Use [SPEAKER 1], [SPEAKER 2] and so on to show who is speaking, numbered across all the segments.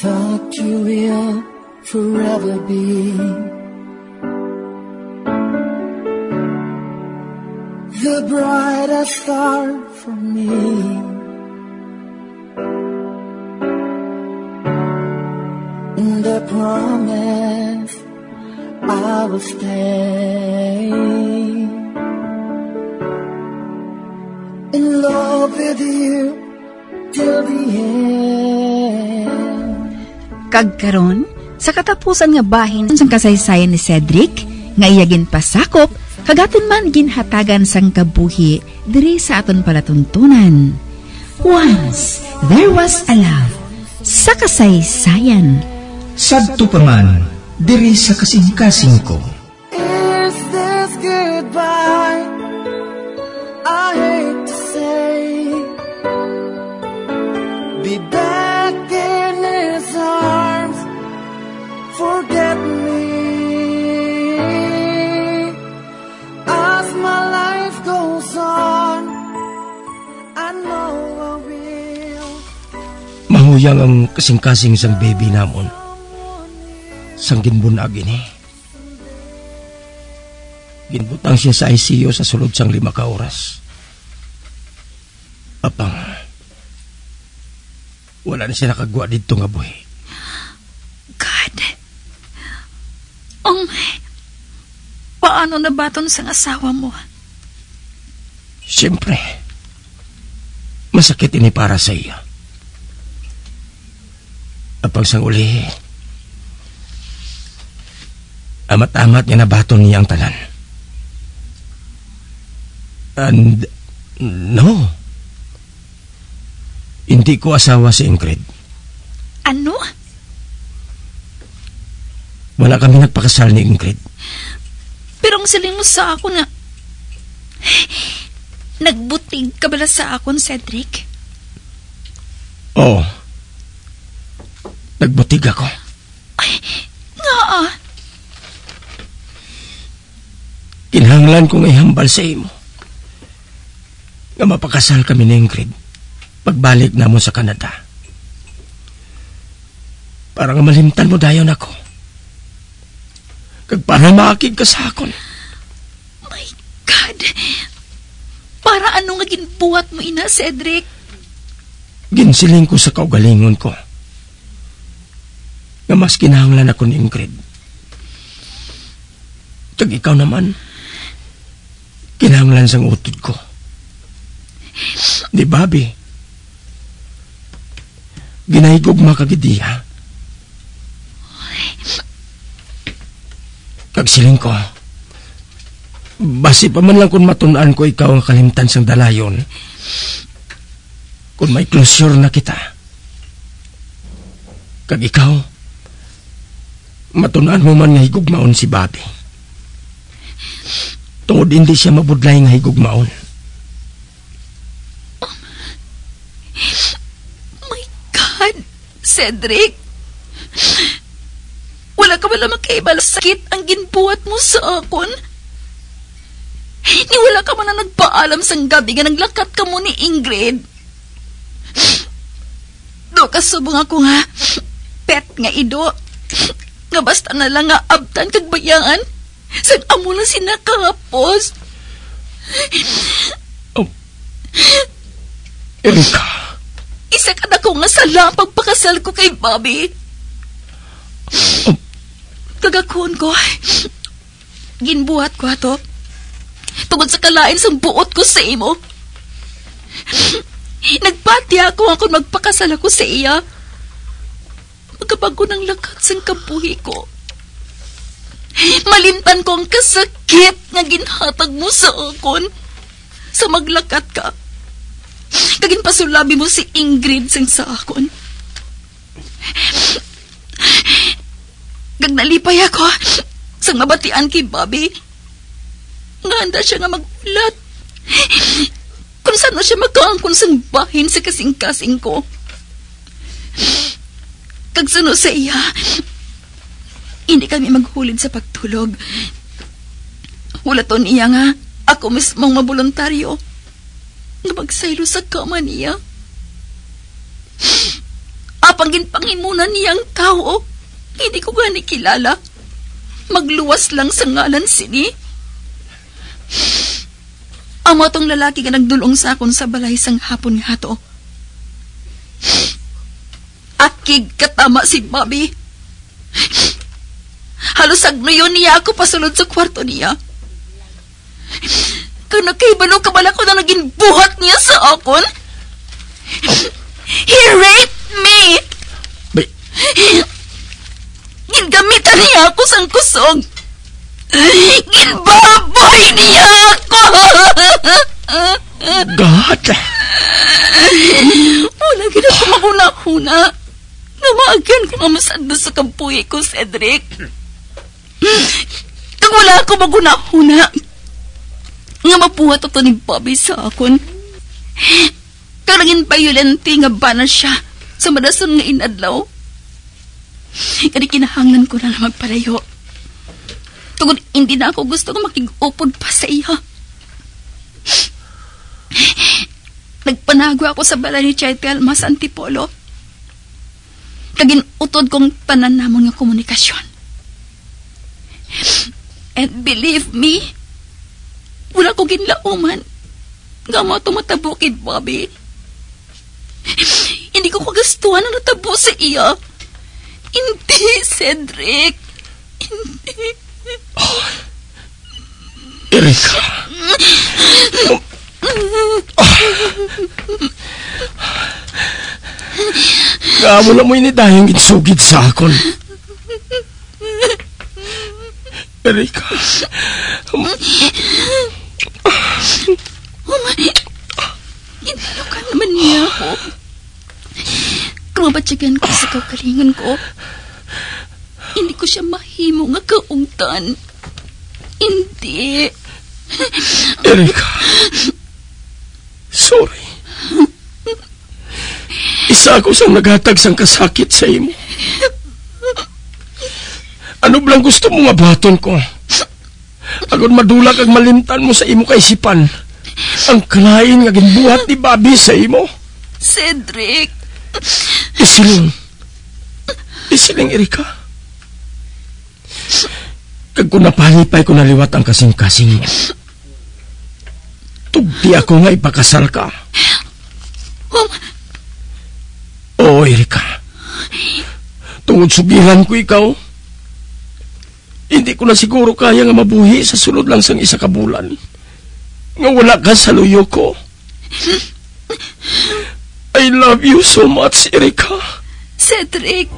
[SPEAKER 1] thought you will forever be the brightest star for me. And I promise I will stay in love with you till the end.
[SPEAKER 2] Kagkaron, sa katapusan nga bahin sang kasaysayan ni Cedric, nga iyagin pasakop, kagaton man ginhatagan sang kabuhi diri sa aton palatuntunan. Once there was a love, sa kasaysayan.
[SPEAKER 3] Sadto pa man, diri sa kasing-kasing ko.
[SPEAKER 1] Is this goodbye? I hate to say, be back in his arms, forget me. As my life goes on, I know I will.
[SPEAKER 3] Mahuyang ang kasing-kasing sang baby namon. Sang ginbunag ini. Ginbutang siya sa ICU sa sulod sang 5 ka oras. Apang, wala na siya nakagwa dito nga buhi.
[SPEAKER 2] God. Paano nabaton sang asawa mo?
[SPEAKER 3] Siyempre, masakit ini para sa iya. Apang sang uli, amat-amat niya nabaton niya ang tanan. And, no. Hindi ko asawa si Ingrid.
[SPEAKER 2] Ano?
[SPEAKER 3] Wala kami nagpakasal ni Ingrid.
[SPEAKER 2] Pero ang siling mo sa ako na nagbutig ka bala sa akon, Cedric?
[SPEAKER 3] Oo. Nagbutig ako.
[SPEAKER 2] Ay, nga
[SPEAKER 3] Kinahanglan kong ihambal sa imo nga mapakasal kami ni Ingrid pagbalik na mo sa Canada. Para nga malimtan mo dayon ako. Kag para maakig ka sa akon.
[SPEAKER 2] My God! Para ano nga ginbuhat mo ina, Cedric?
[SPEAKER 3] Ginsiling ko sa kaugalingon ko nga mas kinahanglan ako ni Ingrid. Kag ikaw naman, kinahanglan sang utod ko. Di Bobby, ginahigugma kagidiha. Kagsiling ko, basi pa man lang kung matunaan ko ikaw ang kalimtan sang dalayon, kung may closure na kita. Kag ikaw, matunaan mo man nga higugmaon si Bobby. Tungod hindi siya mabudlay nga higugmaon.
[SPEAKER 2] My God, Cedric! Wala ka wala makaibala sakit ang ginbuhat mo sa akon? Ni wala ka man na nagpaalam sang gabi nga naglakat ka mo ni Ingrid. Do kasubong ako nga, pet nga ido, nga basta na lang nga abtan kag bayangan. Saan amo lang sinakapos?
[SPEAKER 3] Oh. Erika.
[SPEAKER 2] Isa ka na ko nga sala pagpakasal ko kay Bobby.
[SPEAKER 3] Oh.
[SPEAKER 2] Kagakon ko. Ginbuhat ko ato. Tungod sa kalain sa buot ko sa imo. Nagpati ako magpakasal ako sa iya. Magkabago ng lakat sang kabuhi ko. Malimtan ko ang kasakit nga ginhatag mo sa akon sa maglakat ka. Kagin pasulabi mo si Ingrid sang sa akon. Gag nalipay ako sang mabatian kay Bobby. Nga handa siya nga magulat. Kung saan na siya magkaangkon sang bahin sa kasing-kasing ko. Kag suno sa iya, hindi kami maghulid sa pagtulog. Wala to niya nga, ako mismong mabuluntaryo na magsaylo sa kama niya.
[SPEAKER 4] Apangin pangimunan niyang tao. Hindi ko gani kilala. Magluwas lang sa ngalan sini. Amo tong lalaki nga nagdulong sa akon sa balay sang hapon nga to. Akig katama si Bobby. Halos agnuyon niya ako pasulod sa kwarto niya. Kung nakibalo kabala ko na naging buhat niya sa akon. He raped me! Gingamitan niya ako sang kusog. Ginbaboy niya ako!
[SPEAKER 3] God!
[SPEAKER 4] Wala gina ko makuna-kuna. Namaagyan ko nga masado sa kampuy ko, Cedric. Kung wala ako maguna-huna, nga mabuhat ito ni Bobby sa akon. Karangin violente nga bana siya sa madason nga inadlaw. Kaya kinahanglan ko na magpalayo. Tungod hindi na ako gusto nga makig-upod pa sa iya. Nagpanago ako sa balay ni Chay Telma sa Antipolo. Kaginutod kong tanan namon nga komunikasyon. And believe me, wala ko ginlauman nga mo tumatabo kay Bobby. Hindi ko kagastuhan ang natabo sa iya. Hindi, Cedric. Hindi.
[SPEAKER 3] Oh, Erika. Kamu na mo inidayang insugid sa akon. Erika.
[SPEAKER 4] Inalo ka naman niya ako. Kung mabatsyagan ko sa kaugalingan ko, hindi ko siya mahimo nga kaungtan. Hindi.
[SPEAKER 3] Erika. Sorry. Isa ako sang naghatag sang kasakit sa imo. Ano blang gusto mo nga baton ko? Agad madulak ang malimtan mo sa imo kaisipan. Ang kalain nga ginbuhat ni Bobby sa imo.
[SPEAKER 4] Cedric.
[SPEAKER 3] Isiling, Erika. Kag ko napalipay ko naliwat ang kasing-kasing mo. Tugdi ako nga ipakasal ka. Oo, Erika. Tungod sugihan ko ikaw, hindi ko na siguro kaya nga mabuhi sa sulod lang sang isa ka bulan. Nga wala ka sa luyo ko. I love you so much, Erika.
[SPEAKER 4] Cedric.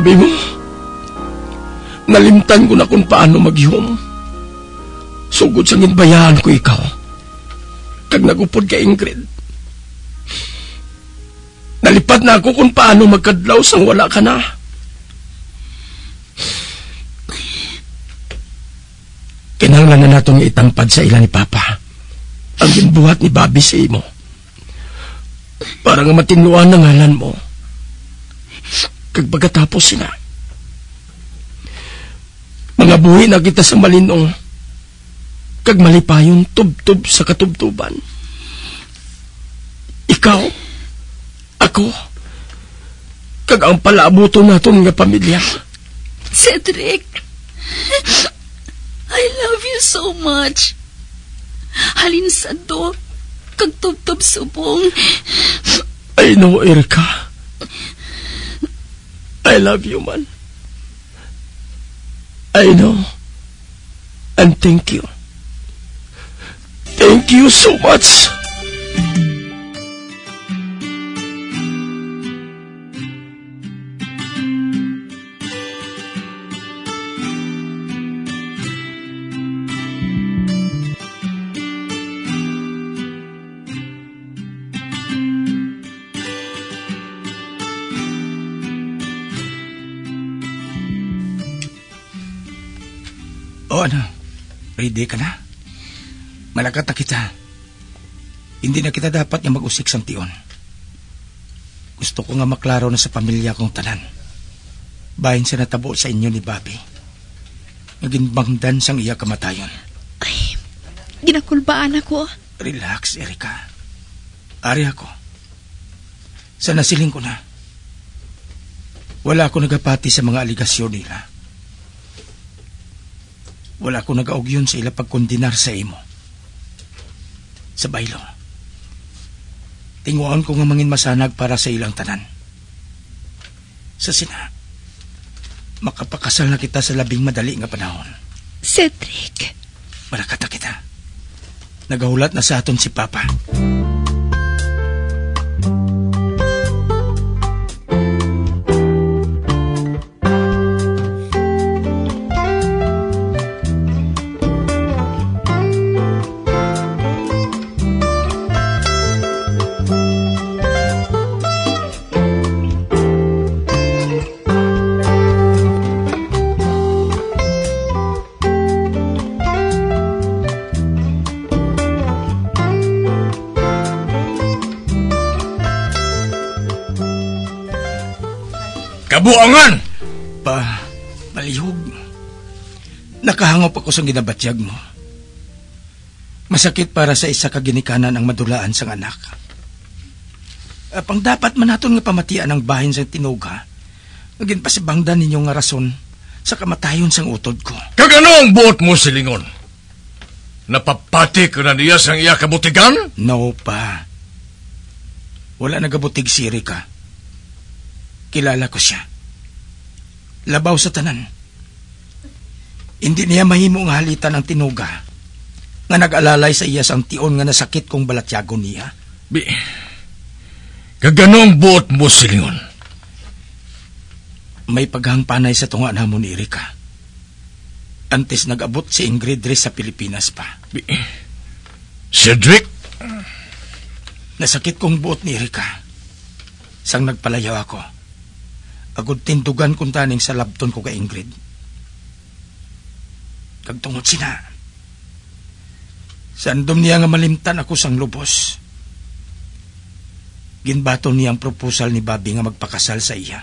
[SPEAKER 3] Sabi mo, nalimtan ko na kung paano maghihom. Sugod sa ginbayaan ko ikaw. Kag nagupod ka, Ingrid. Nalipad na ako kung paano magkadlaw sang wala ka na. Kinahanglan na natong itampad sa ila ni Papa ang ginbuhat ni Bobby sa imo. Para nga matinuan ang ngalan mo. Kag pagkatapos sila, mga buhi na kita sa malinong, kag malipayon tubtub sa katubtuban. Ikaw, ako, kag ang palaabuto naton nga pamilya.
[SPEAKER 4] Cedric, I love you so much. Halin sa do, kag tubtub subong.
[SPEAKER 3] I know, Erika. I love you, man. I know. And thank you. Thank you so much.
[SPEAKER 5] O ano, ready ka na? Malakat na kita. Hindi na kita dapat nga mag-usik sang tion. Gusto ko nga maklaro na sa pamilya kong tanan. Bahin sa natabo sa inyo ni Bobby. Naginbangdan sang iya kamatayon.
[SPEAKER 2] Ay, ginakulbaan ako.
[SPEAKER 5] Relax, Erika. Ari ako. Sa nasiling ko na. Wala ako nagapati sa mga aligasyon nila. Wala ko nagaugyon sa ila pagkondinar sa imo. Sa baylo. Tinguan ko nga mangin masanag para sa ilang tanan. Sa sina, makapakasal na kita sa labing madali nga panahon.
[SPEAKER 2] Cedric.
[SPEAKER 5] Malakata kita. Nagahulat na sa aton si Papa.
[SPEAKER 3] Kabuangan!
[SPEAKER 5] Malihog. Nakahangop ako sa ginabatyag mo. Masakit para sa isa kaginikanan ang madulaan sang anak. Apang dapat man naton nga pamatian ang bahin sang tinuga. Naging pasibangdan ninyo nga rason sa kamatayon sang utod ko.
[SPEAKER 3] Kagano ang buot mo, Silingon? Napapati ka na niya sang iya kabutigan?
[SPEAKER 5] No pa. Wala nagabutig si Erika. Kilala ko siya. Labaw sa tanan. Hindi niya mahimo nga halitan ang tinuga nga nag-alalay sa iya sang tion nga nasakit kong balatyagon niya.
[SPEAKER 3] Kagano ang buot mo, Silingon?
[SPEAKER 5] May paghangpanay sa tunga namon ni Erika. Antes nag-abot si Ingrid res sa Pilipinas pa.
[SPEAKER 3] Cedric?
[SPEAKER 5] Nasakit kong buot ni Erika. Sang nagpalayaw ako. Agud tindugan kung taning sa labton ko kay Ingrid. Kagtungod sina. Sandom niya nga malimtan ako sang lubos. Ginbato niya ang proposal ni Bobby nga magpakasal sa iya.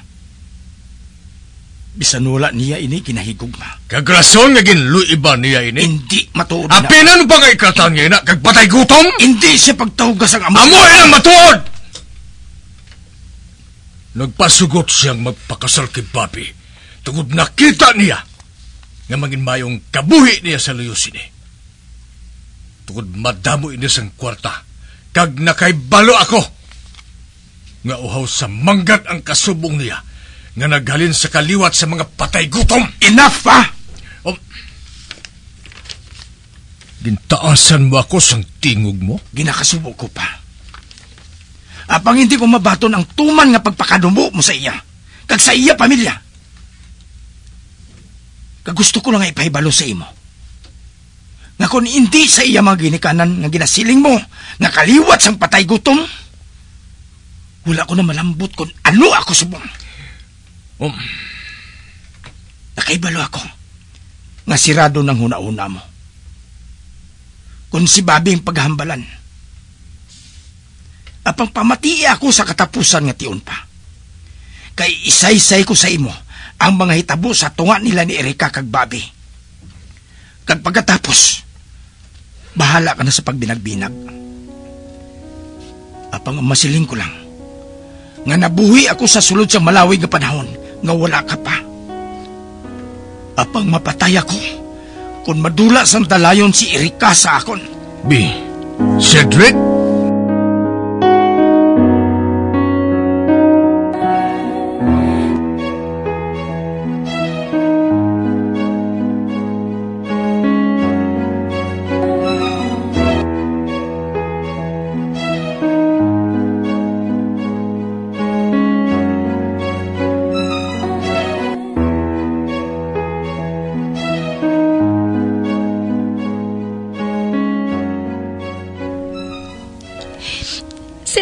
[SPEAKER 5] Bisan wala niya ini kinahigugma.
[SPEAKER 3] Kagrason nga ginluiba niya ini?
[SPEAKER 5] Hindi matuod na.
[SPEAKER 3] Apinan ba nga ikatang niya na kagpatay gutom?
[SPEAKER 5] Hindi siya pagtahugas ang amo.
[SPEAKER 3] Amoy ang matuod! Nagpasugot siyang magpakasal kay Bobby tungod nakita niya nga mangin mayong kabuhi niya sa luyusin ni. Tungod madamo ini sang kwarta kag nakaibalo ako nga uhaw sa manggat ang kasubong niya nga naghalin sa kaliwat sa mga patay gutom.
[SPEAKER 5] Enough pa!
[SPEAKER 3] Gintaasan mo ako sang tingog mo?
[SPEAKER 5] Ginakasubo ko pa. Apang hindi ko mabaton ang tuman nga pagpakadumo mo sa iya. Kag sa iya pamilya. Kag gusto ko lang nga ipahibalo sa imo. Nga kung hindi sa iya mga ginikanan nga ginasiling mo, nga kaliwat sang patay gutom, wala ko na malambot kung ano ako subong. Nakaibalo ako nga sirado ng huna-una mo. Kung si Bobby ang paghambalan, apang pamatii ako sa katapusan nga tion pa. Kay isay-say ko sa imo ang mga hitabo sa tunga nila ni Erika kag Bobby. Kag pagkatapos, bahala ka na sa pagbinag-binag. Apang masiling ko lang, nga nabuhi ako sa sulod sa malawig nga panahon, nga wala ka pa. Apang mapatay ako, kung madula sang dalayon si Erika sa akon.
[SPEAKER 3] Cedric?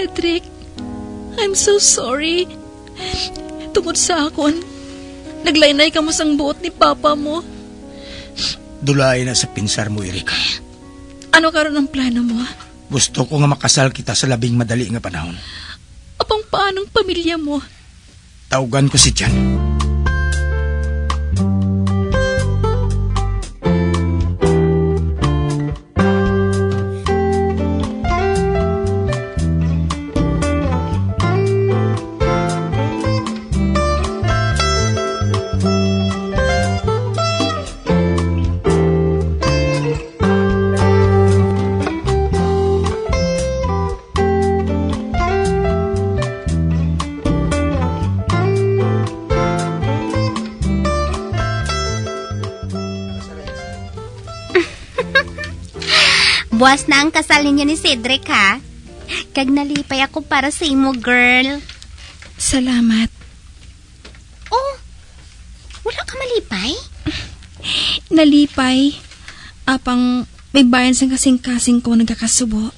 [SPEAKER 4] Cedric. I'm so sorry. Tungod sa akon, naglaynay ka mo sang buot ni Papa mo.
[SPEAKER 5] Dulay na sa pinsar mo, Erika.
[SPEAKER 4] Ano karon ang plano mo?
[SPEAKER 5] Gusto ko nga makasal kita sa labing madali nga panahon.
[SPEAKER 4] Apang paanong pamilya mo?
[SPEAKER 5] Tawgan ko si Jan.
[SPEAKER 6] Buwas na ang kasal ninyo ni Cedric, ha? Kag nalipay ako para sa imo, girl.
[SPEAKER 4] Salamat.
[SPEAKER 6] Oh, wala ka malipay?
[SPEAKER 4] Nalipay. Apang may bayan sang kasing-kasing ko nagkakasubo.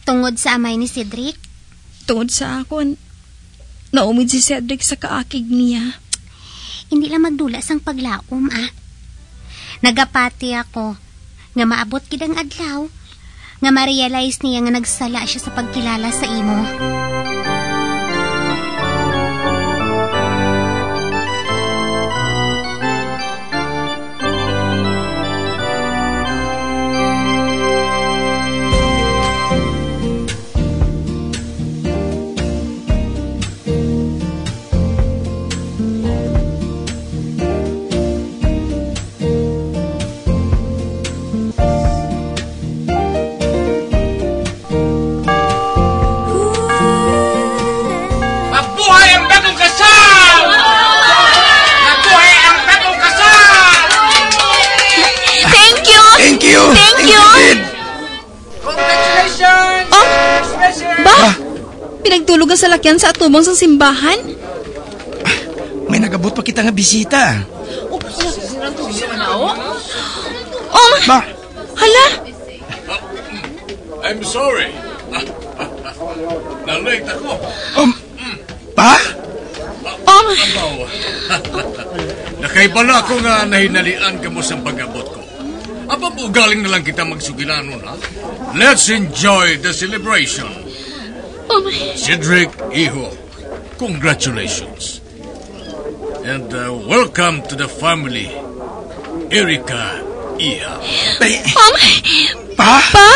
[SPEAKER 6] Tungod sa amay ni Cedric?
[SPEAKER 4] Tungod sa akon, naumid si Cedric sa kaakig niya.
[SPEAKER 6] Hindi lang magdula sang paglaom, ah. Nagapati ako nga maabot kidang adlaw nga ma-realize niya nga nagsala siya sa pagkilala sa imo.
[SPEAKER 4] Pinagtulugan sa lakyan sa atubang sang simbahan?
[SPEAKER 5] May nagabot pa kita nga bisita.
[SPEAKER 4] Ba? Hala?
[SPEAKER 7] I'm sorry. Na-late ako.
[SPEAKER 5] Pa?
[SPEAKER 7] Nakaibala ako nga nahinalian ka mo sa pag-abot ko. Galing na lang kita magsugilanon, ha? Let's enjoy the celebration. Cedric, Iho, congratulations. And welcome to the family, Erika, Iha.
[SPEAKER 5] Pa?
[SPEAKER 4] Pa?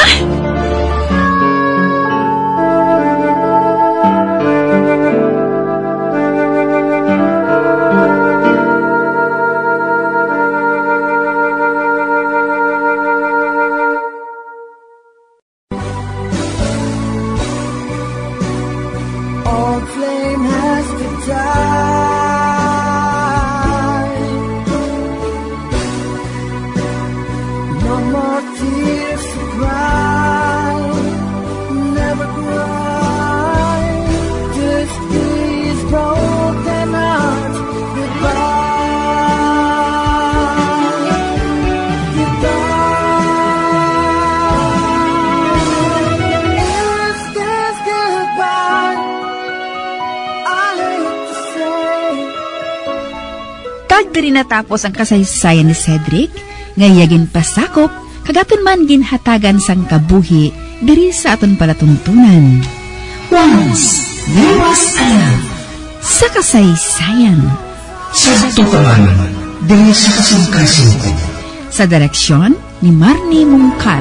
[SPEAKER 2] Diri natapos ang kasaysayan ni Cedric, ngayagin pasakop, kagaton man ginhatagan sang kabuhi, diri sa aton palatuntunan. Once, there was a love. Sa kasaysayan.
[SPEAKER 3] Sa tukalan, diri sa kasing-kasing ko.
[SPEAKER 2] Sa direksyon ni Marnie Mungkal.